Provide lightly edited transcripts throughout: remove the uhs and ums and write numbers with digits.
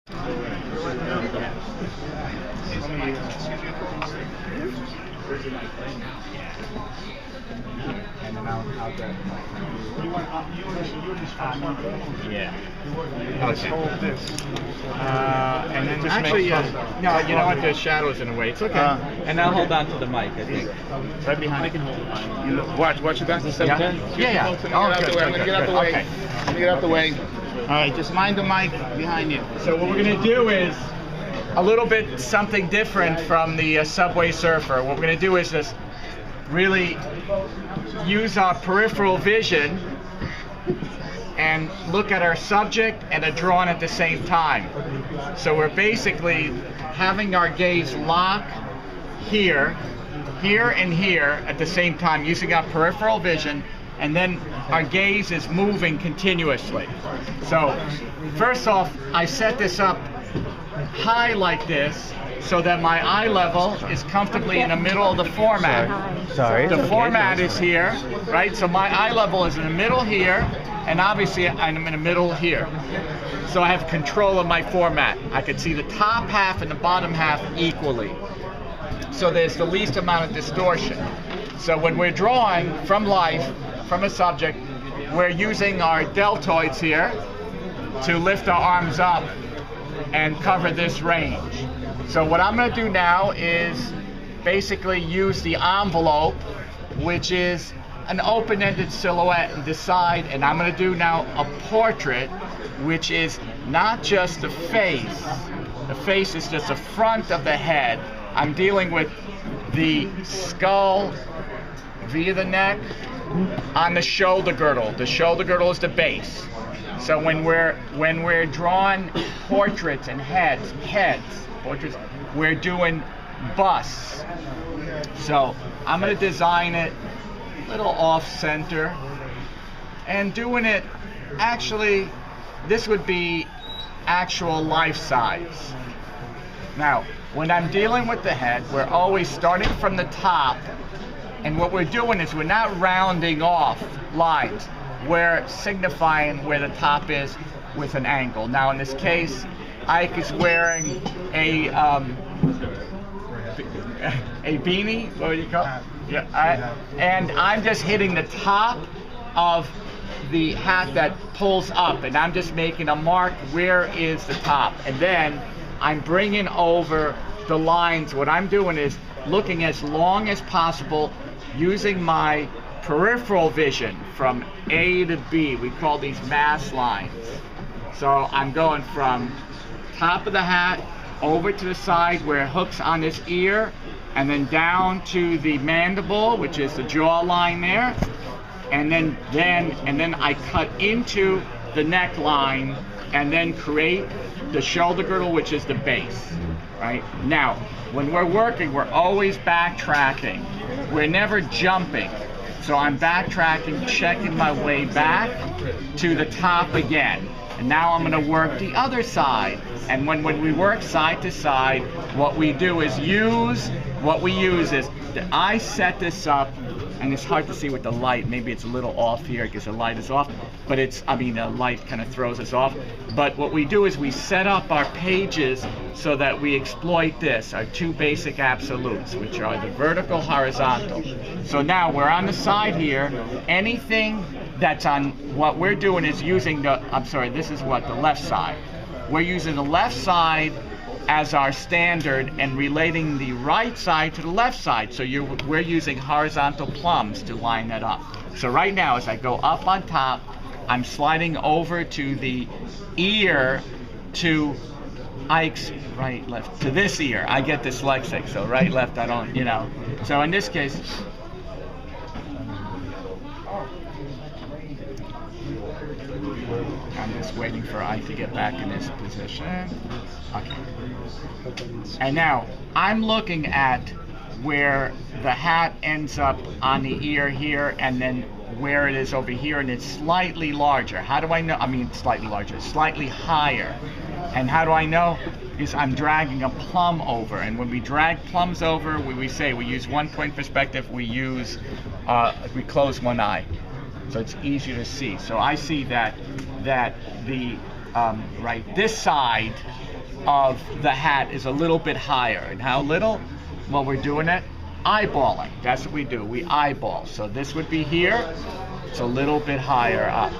And then I'll get yeah. Okay. Hold this. And then actually, no, you know what? There's shadows in the way. It's okay. And I'll hold on to the mic, I think. Right behind. I can hold it. Watch your back. Yeah. I'm gonna get out the way. Okay. I'm gonna get out the way. All right, just mind the mic behind you. So what we're gonna do is a little bit something different from the Subway Surfer. What we're gonna do is just really use our peripheral vision and look at our subject and a drawing at the same time. So we're basically having our gaze lock here, here, and here at the same time using our peripheral vision, and then our gaze is moving continuously. So first off, I set this up high like this so that my eye level is comfortably in the middle of the format. Sorry. The format is here, right? So my eye level is in the middle here, and obviously I'm in the middle here. So I have control of my format. I can see the top half and the bottom half equally. So there's the least amount of distortion. So when we're drawing from life, from a subject, we're using our deltoids here to lift our arms up and cover this range. So what I'm going to do now is basically use the envelope, which is an open-ended silhouette, and decide, and I'm going to do now a portrait, which is not just the face. The face is just the front of the head. I'm dealing with the skull via the neck on the shoulder girdle. The shoulder girdle is the base. So when we're drawing portraits and portraits, we're doing busts. So I'm going to design it a little off center and doing it, actually this would be actual life size. Now when I'm dealing with the head, we're always starting from the top, and what we're doing is we're not rounding off lines. We're signifying where the top is with an angle. Now in this case, Ike is wearing a beanie, what would you call it? Yeah, and I'm just hitting the top of the hat that pulls up, and I'm just making a mark where is the top, and then I'm bringing over the lines. What I'm doing is looking as long as possible using my peripheral vision from A to B. We call these mass lines. So I'm going from top of the hat over to the side where it hooks on this ear, and then down to the mandible, which is the jawline there, and then I cut into the neckline and then create the shoulder girdle, which is the base. Right? Now, when we're working, we're always backtracking. We're never jumping. So I'm backtracking, checking my way back to the top again. And now I'm going to work the other side. And when we work side to side, what we do is I set this up, and it's hard to see with the light. Maybe it's a little off here because the light is off, but the light kind of throws us off. But what we do is we set up our pages so that we exploit this, our two basic absolutes, which are the vertical, horizontal. So now we're on the side here. Anything that's on, what we're doing is using this is what, the left side. We're using the left side as our standard and relating the right side to the left side. So we're using horizontal plumbs to line that up. So right now, as I go up on top, I'm sliding over to the ear to Ike's right, left, to this ear. I get dyslexic, so right, left, I don't, So in this case, I'm just waiting for Ike to get back in his position. Okay. And now I'm looking at where the hat ends up on the ear here, and then where it is over here, and it's slightly larger. How do I know? I mean, slightly larger, slightly higher. And how do I know? Is I'm dragging a plumb over, and when we drag plumbs over, we use 1 point perspective. We close one eye, so it's easier to see. So I see that the this side of the hat is a little bit higher. And how little? Well, we're doing it eyeballing. That's what we do. We eyeball. So this would be here. It's a little bit higher up.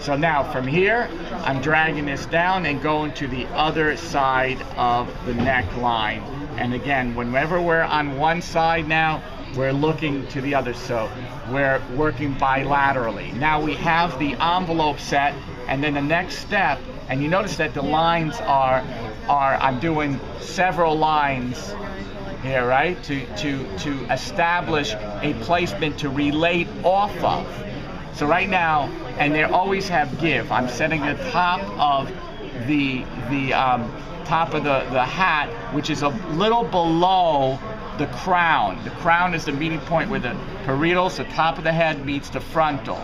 So now from here, I'm dragging this down and going to the other side of the neckline. And again, whenever we're on one side now, we're looking to the other. So we're working bilaterally. Now we have the envelope set, and then the next step, and you notice that the lines are I'm doing several lines here, right? To establish a placement to relate off of. So right now, and they always have give. I'm setting the top of the top of the hat, which is a little below the crown. The crown is the meeting point where the parietals, the top of the head, meets the frontal.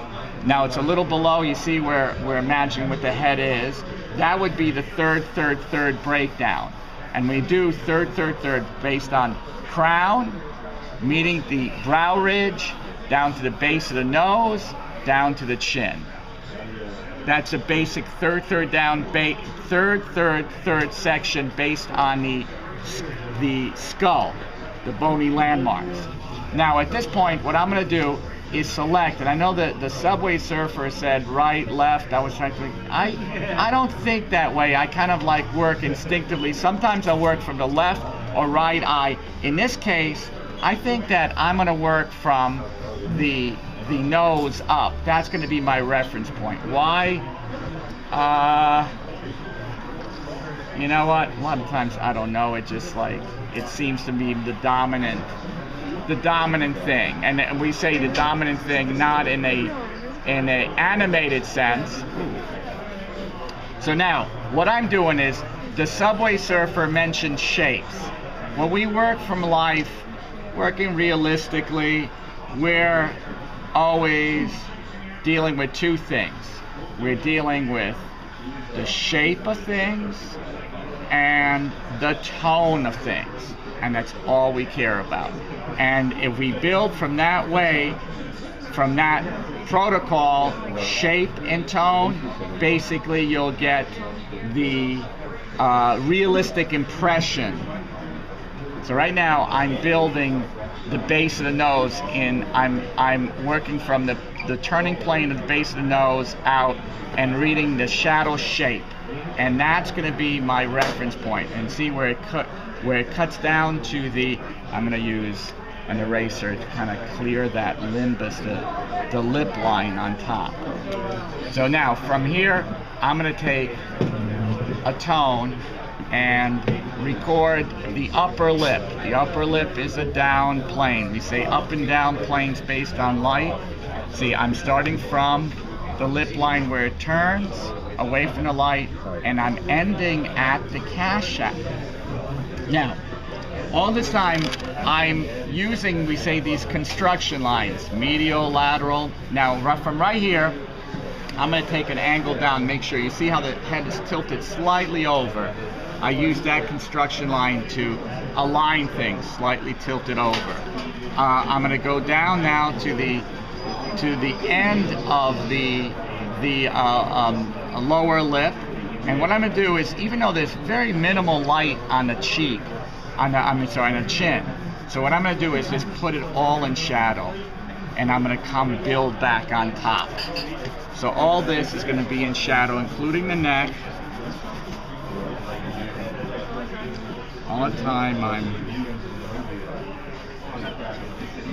Now it's a little below. You see where we're imagining what the head is. That would be the third breakdown. And we do third based on crown, meeting the brow ridge, down to the base of the nose, down to the chin. That's a basic third section based on the skull, the bony landmarks. Now at this point, what I'm going to do is select, and I know that the Subway Surfer said right, left. I was trying to think, I don't think that way. I kind of like work instinctively. Sometimes I work from the left or right eye. In this case, I think that I'm going to work from the nose up. That's going to be my reference point. Why? You know what? A lot of times I don't know. It just like it seems to be the dominant thing, and we say the dominant thing not in a animated sense. So now what I'm doing is the Subway Surfer mentioned shapes. When we work from life, working realistically, we're always dealing with two things. We're dealing with the shape of things and the tone of things, and that's all we care about. And if we build from that way, from that protocol, shape and tone, basically you'll get the realistic impression. So right now I'm building the base of the nose, and I'm working from the turning plane of the base of the nose out and reading the shadow shape, and that's going to be my reference point. And see where it cuts down to the, I'm going to use an eraser to kind of clear that limbus, the lip line on top. So now from here I'm going to take a tone and record the upper lip. The upper lip is a down plane. We say up and down planes based on light. See, I'm starting from the lip line where it turns away from the light, and I'm ending at the cast shaft. Now, all this time I'm using, we say, these construction lines, medial, lateral. Now from right here, I'm going to take an angle down, make sure you see how the head is tilted slightly over. I use that construction line to align things, slightly tilted over. I'm going to go down now to the end of the lower lip, and what I'm going to do is, even though there's very minimal light on the cheek, on the chin, so what I'm going to do is just put it all in shadow, and I'm going to come build back on top. So all this is going to be in shadow, including the neck. All the time I'm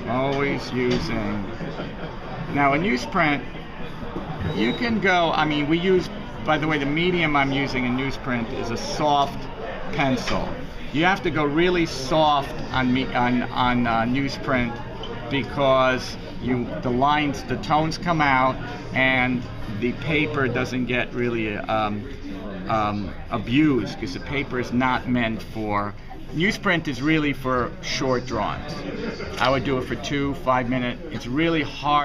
always using. Now in newsprint, you can go, I mean, we use, by the way, the medium I'm using in newsprint is a soft pencil. You have to go really soft on newsprint, because the lines, the tones come out, and the paper doesn't get really abused, because the paper is not meant for, newsprint is really for short drawings. I would do it for 2-5 minutes. It's really hard.